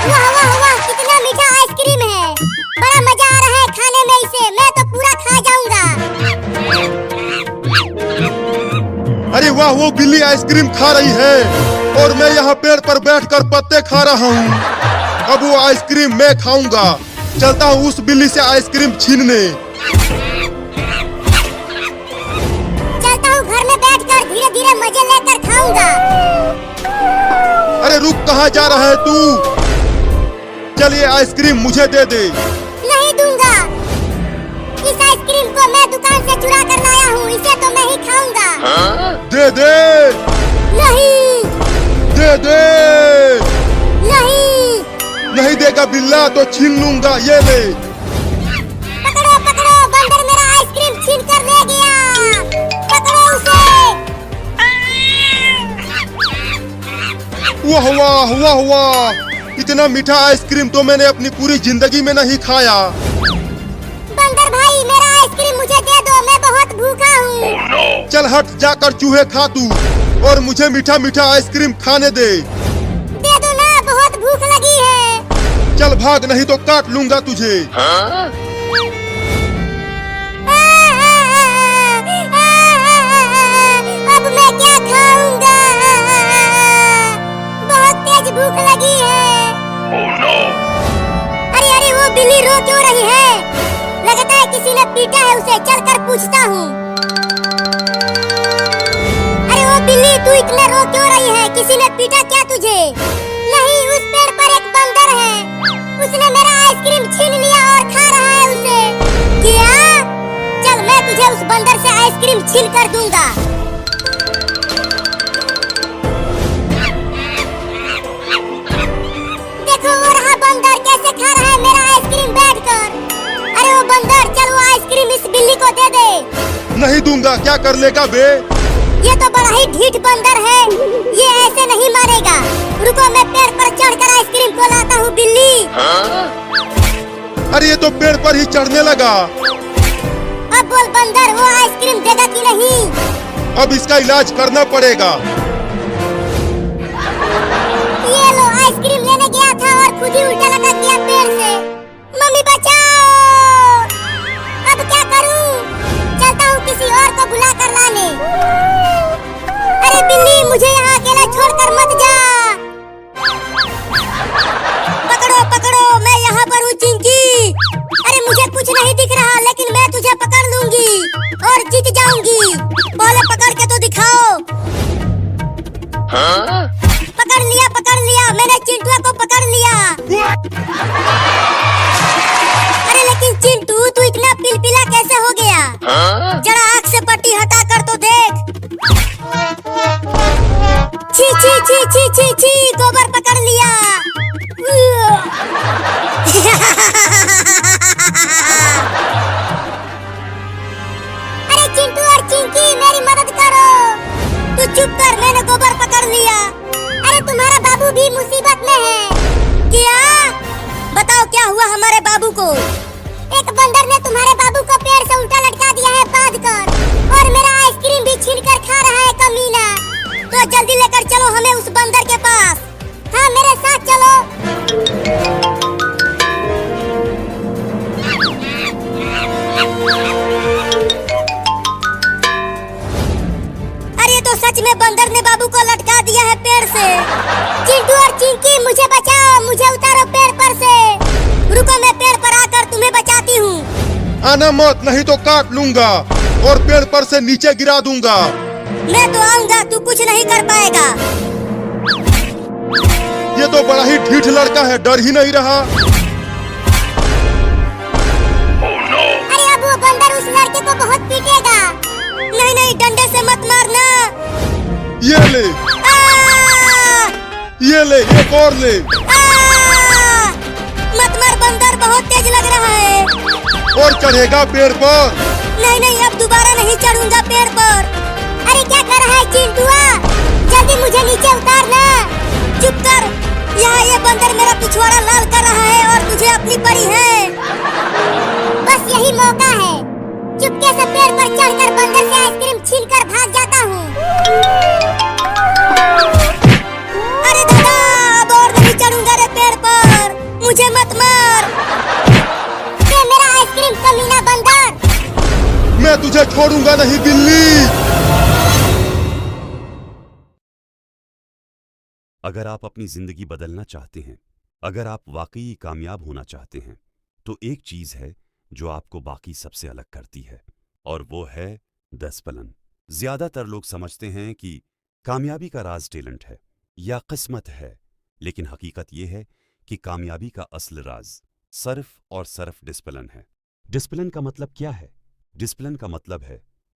वाह वाह वाह, कितना मीठा आइसक्रीम है। बड़ा मजा आ रहा है खाने में इसे। मैं तो पूरा खा जाऊंगा। अरे वाह, वो बिल्ली आइसक्रीम खा रही है और मैं यहाँ पेड़ पर बैठकर पत्ते खा रहा हूँ। अब वो आइसक्रीम मैं खाऊंगा। चलता हूँ उस बिल्ली से आइसक्रीम छीनने। चलता हूँ घर में बैठकर धीरे धीरे मजे लेकर खाऊंगा। अरे रुक, कहाँ जा रहा है तू? चलिए आइसक्रीम मुझे दे दे। नहीं दूंगा। इस आइसक्रीम को मैं दुकान से चुरा कर लाया हूँ। इसे तो मैं ही खाऊंगा। दे दे। नहीं। दे दे। नहीं। नहीं देगा बिल्ला तो छीन लूंगा। ये ले। पकड़ो पकड़ो, बंदर मेरा आइसक्रीम छीन कर ले गया। पकड़ो उसे। वाह वाह वाह वाह, इतना मीठा आइसक्रीम तो मैंने अपनी पूरी जिंदगी में नहीं खाया। बंदर भाई, मेरा आइसक्रीम मुझे दे दो। मैं बहुत भूखा हूँ। चल हट, जाकर चूहे खा तू और मुझे मीठा मीठा आइसक्रीम खाने दे। दे दो ना, बहुत भूख लगी है। चल भाग, नहीं तो काट लूंगा तुझे। अब मैं क्या खाऊंगा? बहुत तेज भूख लगी है। अरे अरे, वो बिल्ली रो क्यों रही है? लगता है किसी ने पीटा है उसे। चलकर पूछता हूँ। अरे वो बिल्ली, तू इतना रो क्यों रही है? किसी ने पीटा क्या तुझे? नहीं, उस पेड़ पर एक बंदर है। उसने मेरा आइसक्रीम छीन लिया और खा रहा है उसे। क्या? चल, मैं तुझे उस बंदर से आइसक्रीम छीन कर दूंगा। देखो वो रहा बंदर, कैसे खा रहा है मेरा आइसक्रीम बैठकर। अरे वो बंदर, चल वो आइसक्रीम इस बिल्ली को दे दे। नहीं दूंगा। क्या कर लेगा बे? ये तो बड़ा ही ढीठ बंदर है। ये ऐसे नहीं मारेगा। रुको, मैं पेड़ पर चढ़कर आइसक्रीम को लाता हूँ। बिल्ली। अरे ये तो पेड़ पर ही चढ़ने लगा। अब बोल बंदर, वो आइसक्रीम देगा कि नहीं? अब इसका इलाज करना पड़ेगा। ये लो, आइसक्रीम लेने गया था और खुद ही उल्टा लटक गया पेड़ से। मम्मी बचाओ। अब क्या करूं? चलता हूँ किसी और को बुला कर लाने। अरे बिल्ली, मुझे यहाँ अकेला छोड़कर मत जा। पकड़ो पकड़ो, मैं यहाँ पर हूँ चिंकी। अरे मुझे कुछ नहीं दिख रहा, लेकिन मैं तुझे पकड़ लूंगी और जीत जाऊंगी। पहले पकड़ के तो दिखाओ। पकड़ लिया, मैंने चिंटुआ को पकड़ लिया। अरे लेकिन चिंटू, तू इतना पिलपिला कैसे हो गया? जरा आँख से पट्टी हटा कर तो देख। छी छी छी छी छी छी, गोबर पकड़ लिया। अरे चिंटू और चिंकी, मेरी मदद करो। तू चुप कर, मैंने गोबर पकड़ लिया। अरे तुम्हारा बाबू भी मुसीबत में है। क्या? बताओ क्या हुआ हमारे बाबू को? एक बंदर ने तुम्हारे बाबू को पेड़ से उल्टा लटका दिया है बांध कर, और मेरा आइसक्रीम भी छीन कर खा रहा है कमीना। तो जल्दी लेकर चलो हमें उस बंदर के पास। हाँ, मेरे साथ चलो। अरे तो सच में बंदर ने बाबू को लटका दिया है पेड़ से। चिंटू और चिंकी, मुझे बचाओ, मुझे उतारो पेड़ पर से। रुको, मैं पेड़ पर आकर तुम्हें बचाती हूँ। आना मत, नहीं तो काट लूंगा और पेड़ पर से नीचे गिरा दूंगा। मैं तो आऊंगा, तू कुछ नहीं कर पाएगा। ये तो बड़ा ही ढीठ लड़का है, डर ही नहीं रहा। अरे अब वो बंदर उस लड़के को बहुत पीटेगा। नहीं नहीं, डंडे से मत मारना। ये ले। ये ले, एक और ले। मत मार बंदर, बहुत तेज लग रहा है। और चढ़ेगा पेड़ पर? नहीं नहीं, अब दोबारा नहीं चढ़ूंगा पेड़ पर। अरे क्या कर रहा है चिंटुआ? जल्दी मुझे नीचे उतारना। चुप कर, यहाँ ये बंदर मेरा पिछवाड़ा लाल कर रहा है और तुझे अपनी परी है। बस यही मौका है। चुपके से पेड़ पर चढ़कर बंदर से आइसक्रीम छीनकर भाग जाता हूँ। छोड़ूंगा नहीं बिल्ली। अगर आप अपनी जिंदगी बदलना चाहते हैं, अगर आप वाकई कामयाब होना चाहते हैं, तो एक चीज है जो आपको बाकी सबसे अलग करती है, और वो है डिसिप्लिन। ज्यादातर लोग समझते हैं कि कामयाबी का राज टैलेंट है या किस्मत है, लेकिन हकीकत यह है कि कामयाबी का असल राज सिर्फ और सिर्फ डिसिप्लिन है। डिसिप्लिन का मतलब क्या है? डिसिप्लिन का मतलब है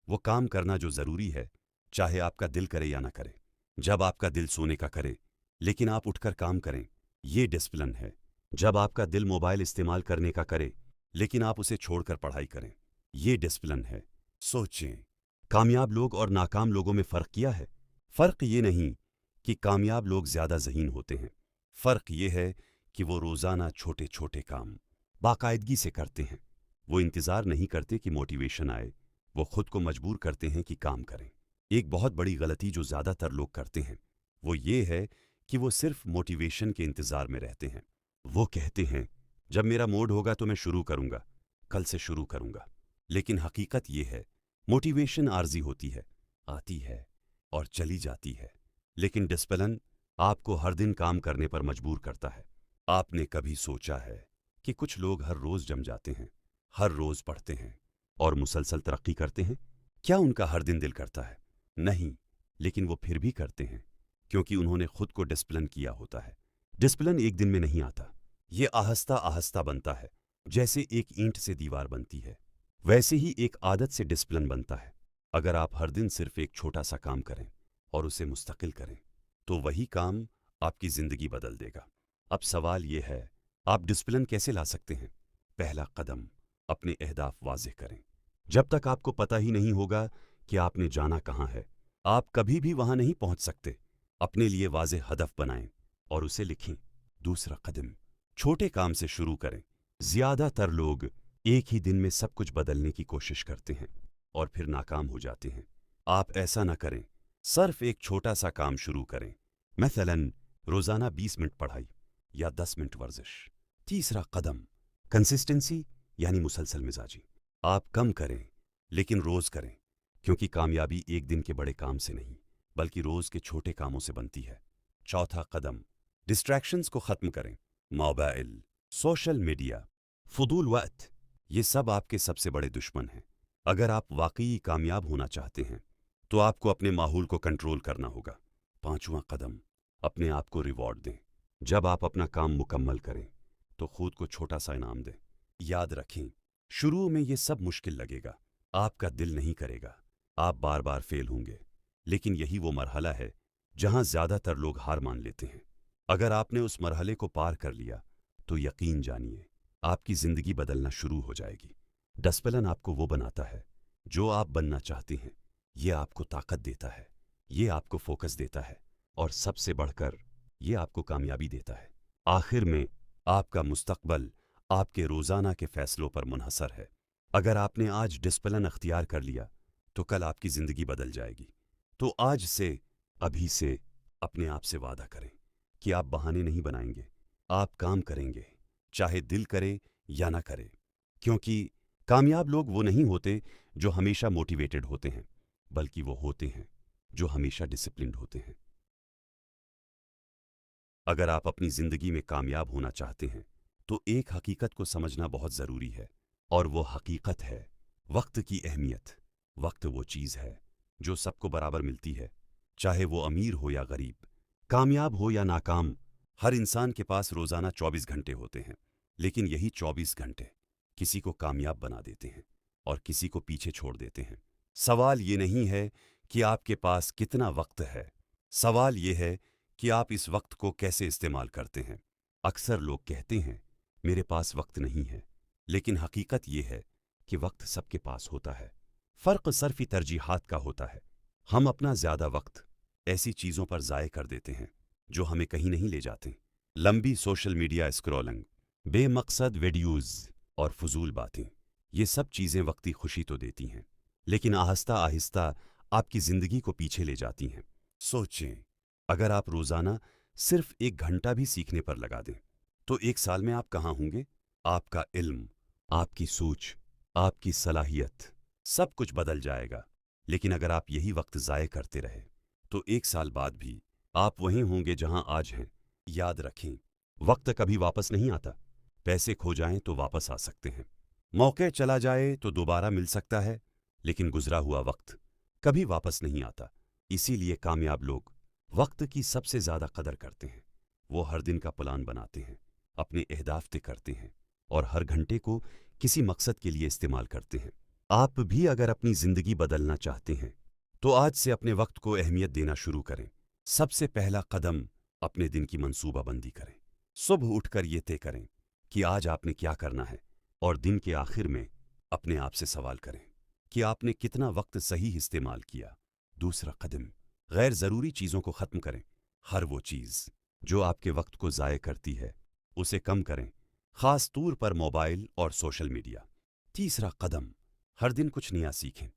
वो काम करना जो जरूरी है, चाहे आपका दिल करे या ना करे। जब आपका दिल सोने का करे लेकिन आप उठकर काम करें, ये डिसिप्लिन है। जब आपका दिल मोबाइल इस्तेमाल करने का करे लेकिन आप उसे छोड़कर पढ़ाई करें, ये डिसिप्लिन है। सोचें, कामयाब लोग और नाकाम लोगों में फ़र्क क्या है? फ़र्क ये नहीं कि कामयाब लोग ज़्यादा ज़हीन होते हैं, फ़र्क ये है कि वो रोज़ाना छोटे छोटे काम बाकायदगी से करते हैं। वो इंतज़ार नहीं करते कि मोटिवेशन आए, वो खुद को मजबूर करते हैं कि काम करें। एक बहुत बड़ी गलती जो ज़्यादातर लोग करते हैं वो ये है कि वो सिर्फ मोटिवेशन के इंतज़ार में रहते हैं। वो कहते हैं जब मेरा मूड होगा तो मैं शुरू करूंगा, कल से शुरू करूंगा। लेकिन हकीकत ये है मोटिवेशन आर्जी होती है, आती है और चली जाती है, लेकिन डिसिप्लिन आपको हर दिन काम करने पर मजबूर करता है। आपने कभी सोचा है कि कुछ लोग हर रोज जम जाते हैं, हर रोज पढ़ते हैं और मुसलसल तरक्की करते हैं? क्या उनका हर दिन दिल करता है? नहीं, लेकिन वो फिर भी करते हैं क्योंकि उन्होंने खुद को डिसिप्लिन किया होता है। डिसिप्लिन एक दिन में नहीं आता, ये आहिस्ता आहिस्ता बनता है। जैसे एक ईंट से दीवार बनती है, वैसे ही एक आदत से डिसिप्लिन बनता है। अगर आप हर दिन सिर्फ एक छोटा सा काम करें और उसे मुस्तकिल करें, तो वही काम आपकी जिंदगी बदल देगा। अब सवाल ये है, आप डिसिप्लिन कैसे ला सकते हैं? पहला कदम, अपने अहदाफ वाज़ेह करें। जब तक आपको पता ही नहीं होगा कि आपने जाना कहाँ है, आप कभी भी वहां नहीं पहुंच सकते। अपने लिए वाज़ेह हदफ बनाएं और उसे लिखें। दूसरा कदम, छोटे काम से शुरू करें। ज्यादातर लोग एक ही दिन में सब कुछ बदलने की कोशिश करते हैं और फिर नाकाम हो जाते हैं। आप ऐसा ना करें, सिर्फ एक छोटा सा काम शुरू करें। मसलन रोजाना 20 मिनट पढ़ाई या 10 मिनट वर्जिश। तीसरा कदम, कंसिस्टेंसी यानी मुसलसल मिजाजी। आप कम करें लेकिन रोज करें, क्योंकि कामयाबी एक दिन के बड़े काम से नहीं बल्कि रोज के छोटे कामों से बनती है। चौथा कदम, डिस्ट्रैक्शंस को खत्म करें। मोबाइल, सोशल मीडिया, फुदूल वक्त, ये सब आपके सबसे बड़े दुश्मन हैं। अगर आप वाकई कामयाब होना चाहते हैं तो आपको अपने माहौल को कंट्रोल करना होगा। पांचवा कदम, अपने आप को रिवॉर्ड दें। जब आप अपना काम मुकम्मल करें तो खुद को छोटा सा इनाम दें। याद रखें, शुरू में ये सब मुश्किल लगेगा, आपका दिल नहीं करेगा, आप बार बार फेल होंगे, लेकिन यही वो मरहला है जहां ज्यादातर लोग हार मान लेते हैं। अगर आपने उस मरहले को पार कर लिया तो यकीन जानिए आपकी जिंदगी बदलना शुरू हो जाएगी। डिसिप्लिन आपको वो बनाता है जो आप बनना चाहते हैं। ये आपको ताकत देता है, ये आपको फोकस देता है और सबसे बढ़कर ये आपको कामयाबी देता है। आखिर में आपका मुस्तकबल आपके रोजाना के फैसलों पर मुनहसर है। अगर आपने आज डिसिप्लिन अख्तियार कर लिया तो कल आपकी जिंदगी बदल जाएगी। तो आज से, अभी से अपने आप से वादा करें कि आप बहाने नहीं बनाएंगे, आप काम करेंगे, चाहे दिल करे या ना करे। क्योंकि कामयाब लोग वो नहीं होते जो हमेशा मोटिवेटेड होते हैं, बल्कि वो होते हैं जो हमेशा डिसिप्लिन्ड होते हैं। अगर आप अपनी जिंदगी में कामयाब होना चाहते हैं तो एक हकीकत को समझना बहुत जरूरी है, और वो हकीकत है वक्त की अहमियत। वक्त वो चीज है जो सबको बराबर मिलती है, चाहे वो अमीर हो या गरीब, कामयाब हो या नाकाम। हर इंसान के पास रोजाना 24 घंटे होते हैं, लेकिन यही 24 घंटे किसी को कामयाब बना देते हैं और किसी को पीछे छोड़ देते हैं। सवाल ये नहीं है कि आपके पास कितना वक्त है, सवाल ये है कि आप इस वक्त को कैसे इस्तेमाल करते हैं। अक्सर लोग कहते हैं मेरे पास वक्त नहीं है, लेकिन हकीकत ये है कि वक्त सबके पास होता है। फर्क सिर्फ तरजीहात का होता है। हम अपना ज्यादा वक्त ऐसी चीजों पर जाये कर देते हैं जो हमें कहीं नहीं ले जाते। लंबी सोशल मीडिया स्क्रॉलिंग, बेमकसद वीडियोज और फजूल बातें, ये सब चीजें वक्ती खुशी तो देती हैं, लेकिन आहिस्ता आहिस्ता आपकी जिंदगी को पीछे ले जाती हैं। सोचें, अगर आप रोजाना सिर्फ 1 घंटा भी सीखने पर लगा दें तो 1 साल में आप कहाँ होंगे? आपका इल्म, आपकी सोच, आपकी सलाहियत सब कुछ बदल जाएगा। लेकिन अगर आप यही वक्त ज़ाय करते रहे तो 1 साल बाद भी आप वहीं होंगे जहां आज हैं। याद रखें, वक्त कभी वापस नहीं आता। पैसे खो जाएं तो वापस आ सकते हैं, मौके चला जाए तो दोबारा मिल सकता है, लेकिन गुजरा हुआ वक्त कभी वापस नहीं आता। इसीलिए कामयाब लोग वक्त की सबसे ज़्यादा कदर करते हैं। वो हर दिन का प्लान बनाते हैं, अपने अहदाफ तय करते हैं और हर घंटे को किसी मकसद के लिए इस्तेमाल करते हैं। आप भी अगर अपनी ज़िंदगी बदलना चाहते हैं तो आज से अपने वक्त को अहमियत देना शुरू करें। सबसे पहला कदम अपने दिन की मंसूबाबंदी करें। सुबह उठकर ये तय करें कि आज आपने क्या करना है और दिन के आखिर में अपने आप से सवाल करें कि आपने कितना वक्त सही इस्तेमाल किया। दूसरा कदम, गैर ज़रूरी चीज़ों को ख़त्म करें। हर वो चीज़ जो आपके वक्त को ज़ाय करती है उसे कम करें, ख़ास तौर पर मोबाइल और सोशल मीडिया। तीसरा कदम, हर दिन कुछ नया सीखें,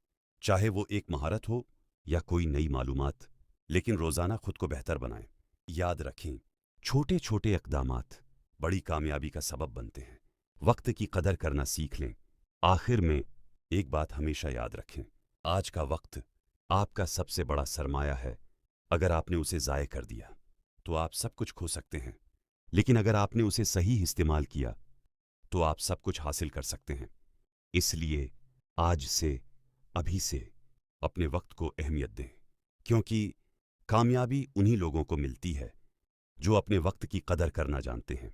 चाहे वो एक महारत हो या कोई नई मालूमात, लेकिन रोज़ाना खुद को बेहतर बनाएं। याद रखें, छोटे छोटे इक़दामात बड़ी कामयाबी का सबब बनते हैं। वक्त की कदर करना सीख लें। आखिर में एक बात हमेशा याद रखें, आज का वक्त आपका सबसे बड़ा सरमाया है। अगर आपने उसे ज़ाय कर दिया तो आप सब कुछ खो सकते हैं, लेकिन अगर आपने उसे सही इस्तेमाल किया तो आप सब कुछ हासिल कर सकते हैं। इसलिए आज से, अभी से अपने वक्त को अहमियत दें, क्योंकि कामयाबी उन्हीं लोगों को मिलती है जो अपने वक्त की कदर करना जानते हैं।